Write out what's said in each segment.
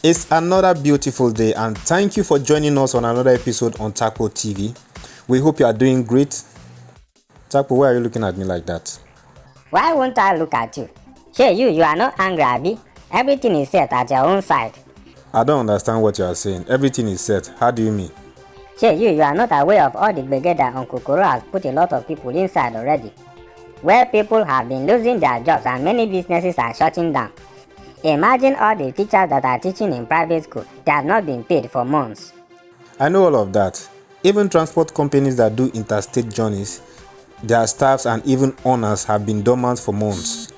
It's another beautiful day, and thank you for joining us on another episode on Takpo TV. We hope you are doing great. Takpo, why are you looking at me like that? Why won't I look at you? Hey, you are not angry, Abby. Everything is set at your own side. I don't understand what you are saying. Everything is set. How do you mean? Hey, you are not aware of all the brigade that Uncle Koro has put a lot of people inside already, where people have been losing their jobs and many businesses are shutting down. Imagine all the teachers that are teaching in private school that have not been paid for months. I know all of that. Even transport companies that do interstate journeys, their staffs and even owners have been dormant for months.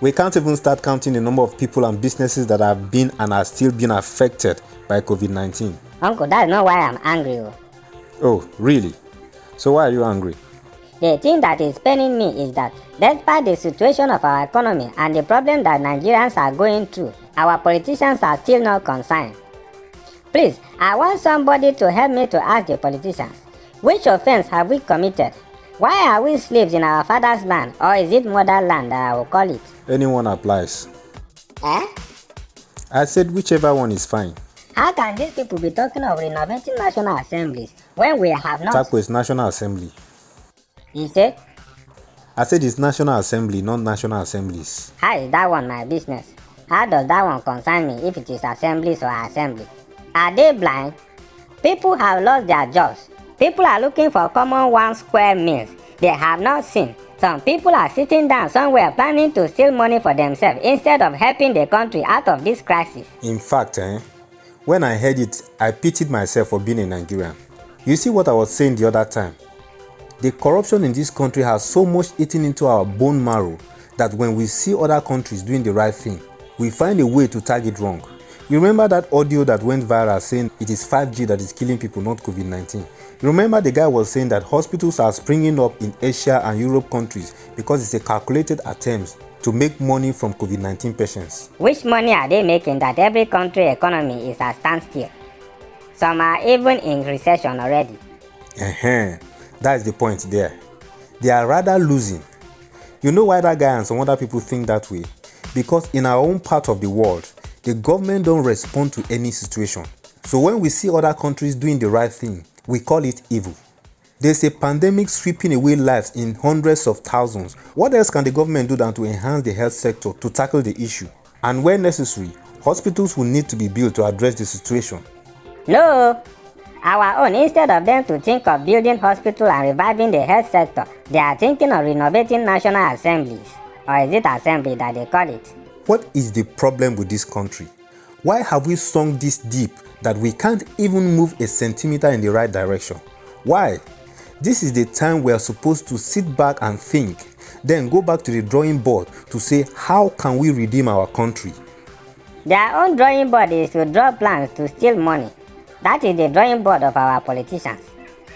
We can't even start counting the number of people and businesses that have been and are still being affected by COVID-19. Uncle, that's not why I'm angry. Oh, really? So why are you angry? The thing that is paining me is that despite the situation of our economy and the problem that Nigerians are going through, our politicians are still not concerned. Please, I want somebody to help me to ask the politicians, which offense have we committed? Why are we slaves in our father's land, or is it motherland that I will call it? Anyone applies. Eh? I said whichever one is fine. How can these people be talking of renovating national assemblies when we have not? Takpo is National Assembly. You say? I said it's National Assembly, not National Assemblies. How is that one my business? How does that one concern me if it is assemblies or assembly? Are they blind? People have lost their jobs. People are looking for common 1 square meals they have not seen. Some people are sitting down somewhere planning to steal money for themselves instead of helping the country out of this crisis. In fact, when I heard it, I pitied myself for being a Nigerian. You see what I was saying the other time? The corruption in this country has so much eaten into our bone marrow that when we see other countries doing the right thing, we find a way to tag it wrong. You remember that audio that went viral saying it is 5G that is killing people, not COVID-19? You remember the guy was saying that hospitals are springing up in Asia and Europe countries because it's a calculated attempt to make money from COVID-19 patients. Which money are they making that every country economy is at standstill? Some are even in recession already. That is the point there. They are rather losing. You know why that guy and some other people think that way? Because in our own part of the world, the government don't respond to any situation. So when we see other countries doing the right thing, we call it evil. There's a pandemic sweeping away lives in hundreds of thousands. What else can the government do than to enhance the health sector to tackle the issue? And where necessary, hospitals will need to be built to address the situation. No! Our own, instead of them to think of building hospitals and reviving the health sector, they are thinking of renovating national assemblies. Or is it assembly that they call it? What is the problem with this country? Why have we sunk this deep that we can't even move a centimeter in the right direction? Why? This is the time we are supposed to sit back and think, then go back to the drawing board to say how can we redeem our country? Their own drawing board is to draw plans to steal money. That is the drawing board of our politicians.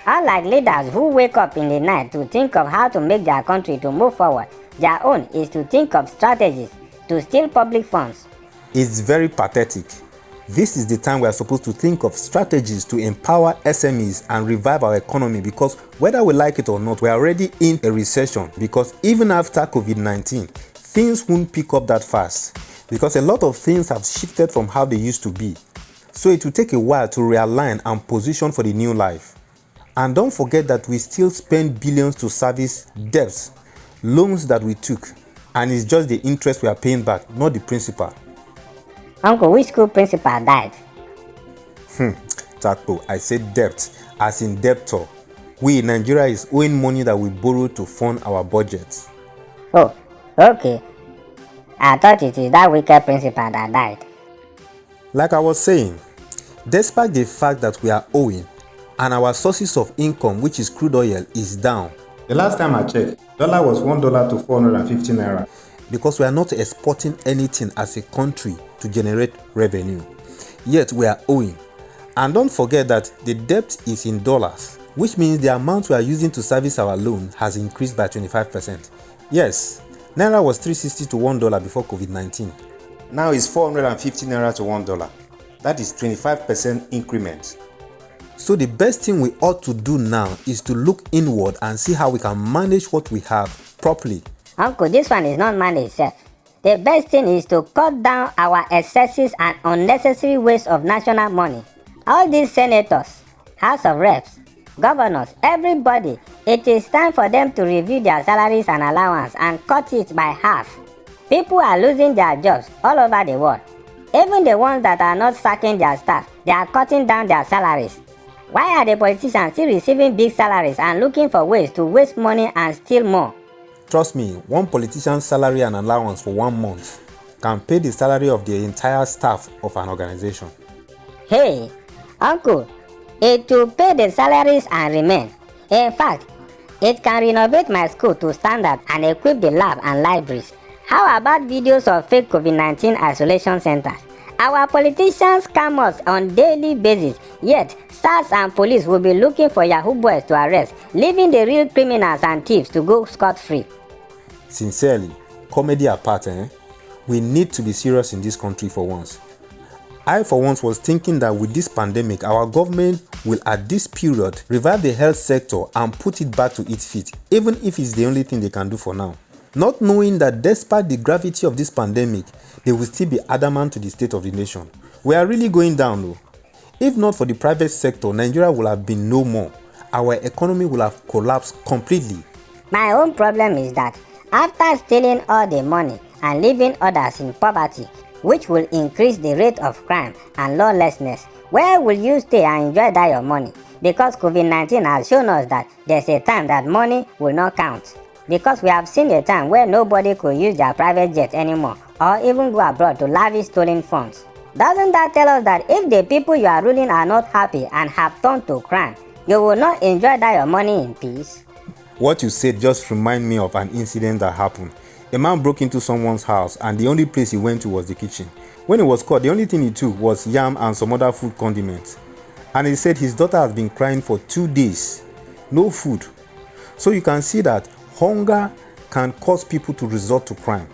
Unlike leaders who wake up in the night to think of how to make their country to move forward, their own is to think of strategies to steal public funds. It's very pathetic. This is the time we are supposed to think of strategies to empower SMEs and revive our economy, because whether we like it or not, we are already in a recession, because even after COVID-19, things won't pick up that fast because a lot of things have shifted from how they used to be. So it will take a while to realign and position for the new life. And don't forget that we still spend billions to service debts, loans that we took, and it's just the interest we are paying back, not the principal. Uncle, which school principal died? Takpo, I said debt, as in debtor. We in Nigeria is owing money that we borrowed to fund our budgets. Oh, okay. I thought it is that wicked principal that died. Like I was saying, despite the fact that we are owing and our sources of income, which is crude oil, is down. The last time I checked, dollar was $1 to 450 naira. Because we are not exporting anything as a country to generate revenue. Yet we are owing. And don't forget that the debt is in dollars, which means the amount we are using to service our loan has increased by 25%. Yes, naira was 360 to $1 before COVID-19. Now it's 450 naira to $1. That is 25% increment. So the best thing we ought to do now is to look inward and see how we can manage what we have properly. Uncle, this one is not managed, sir. The best thing is to cut down our excesses and unnecessary waste of national money. All these senators, House of Reps, governors, everybody, it is time for them to review their salaries and allowance and cut it by half. People are losing their jobs all over the world. Even the ones that are not sacking their staff, they are cutting down their salaries. Why are the politicians still receiving big salaries and looking for ways to waste money and steal more? Trust me, one politician's salary and allowance for 1 month can pay the salary of the entire staff of an organization. Hey, uncle, it will pay the salaries and remain. In fact, it can renovate my school to standard and equip the lab and libraries. How about videos of fake COVID-19 isolation centers? Our politicians scam us on daily basis, yet SARS and police will be looking for Yahoo boys to arrest, leaving the real criminals and thieves to go scot-free. Sincerely, comedy apart, we need to be serious in this country for once. I for once was thinking that with this pandemic, our government will at this period revive the health sector and put it back to its feet, even if it's the only thing they can do for now. Not knowing that despite the gravity of this pandemic, they will still be adamant to the state of the nation. We are really going down though. If not for the private sector, Nigeria would have been no more. Our economy will have collapsed completely. My own problem is that after stealing all the money and leaving others in poverty, which will increase the rate of crime and lawlessness, where will you stay and enjoy that your money? Because COVID-19 has shown us that there's a time that money will not count. Because we have seen a time where nobody could use their private jet anymore or even go abroad to lavish stolen funds. Doesn't that tell us that if the people you are ruling are not happy and have turned to crime, you will not enjoy that your money in peace? What you said just reminded me of an incident that happened. A man broke into someone's house and the only place he went to was the kitchen. When he was caught, the only thing he took was yam and some other food condiments. And he said his daughter has been crying for 2 days. No food. So you can see that hunger can cause people to resort to crime.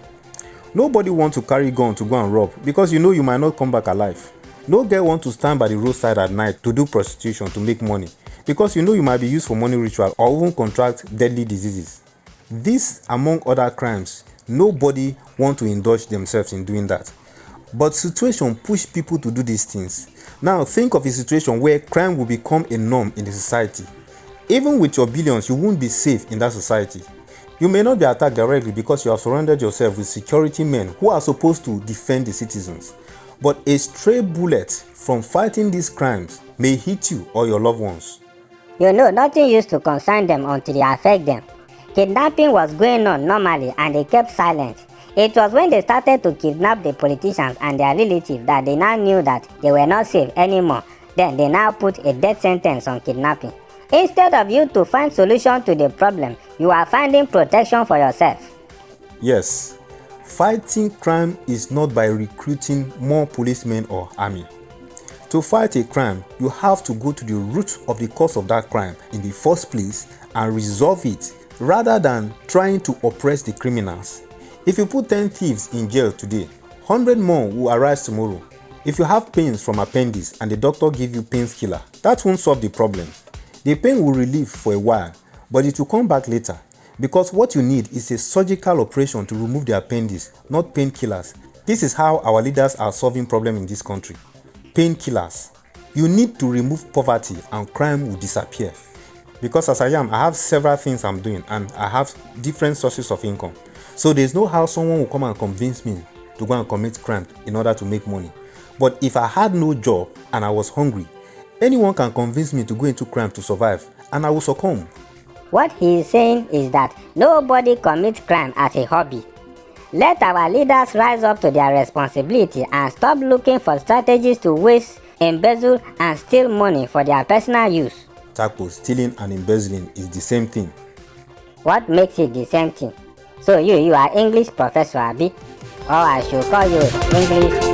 Nobody wants to carry gun to go and rob because you know you might not come back alive. No girl wants to stand by the roadside at night to do prostitution to make money because you know you might be used for money ritual or even contract deadly diseases. This, among other crimes, nobody wants to indulge themselves in doing that. But situation push people to do these things. Now think of a situation where crime will become a norm in the society. Even with your billions, you won't be safe in that society. You may not be attacked directly because you have surrounded yourself with security men who are supposed to defend the citizens. But a stray bullet from fighting these crimes may hit you or your loved ones. You know, nothing used to concern them until it affect them. Kidnapping was going on normally and they kept silent. It was when they started to kidnap the politicians and their relatives that they now knew that they were not safe anymore. Then they now put a death sentence on kidnapping. Instead of you to find solution to the problem, you are finding protection for yourself. Yes, fighting crime is not by recruiting more policemen or army. To fight a crime, you have to go to the root of the cause of that crime in the first place and resolve it rather than trying to oppress the criminals. If you put 10 thieves in jail today, 100 more will arise tomorrow. If you have pains from appendix and the doctor give you painkiller, that won't solve the problem. The pain will relieve for a while, but it will come back later because what you need is a surgical operation to remove the appendix, not painkillers. This is how our leaders are solving problems in this country. Painkillers. You need to remove poverty and crime will disappear. Because as I have several things I'm doing and I have different sources of income. So there's no how someone will come and convince me to go and commit crime in order to make money. But if I had no job and I was hungry, anyone can convince me to go into crime to survive and I will succumb. What he is saying is that nobody commits crime as a hobby. Let our leaders rise up to their responsibility and stop looking for strategies to waste, embezzle and steal money for their personal use. Takpo, stealing and embezzling is the same thing. What makes it the same thing? So you are English professor, Abi? Or I should call you English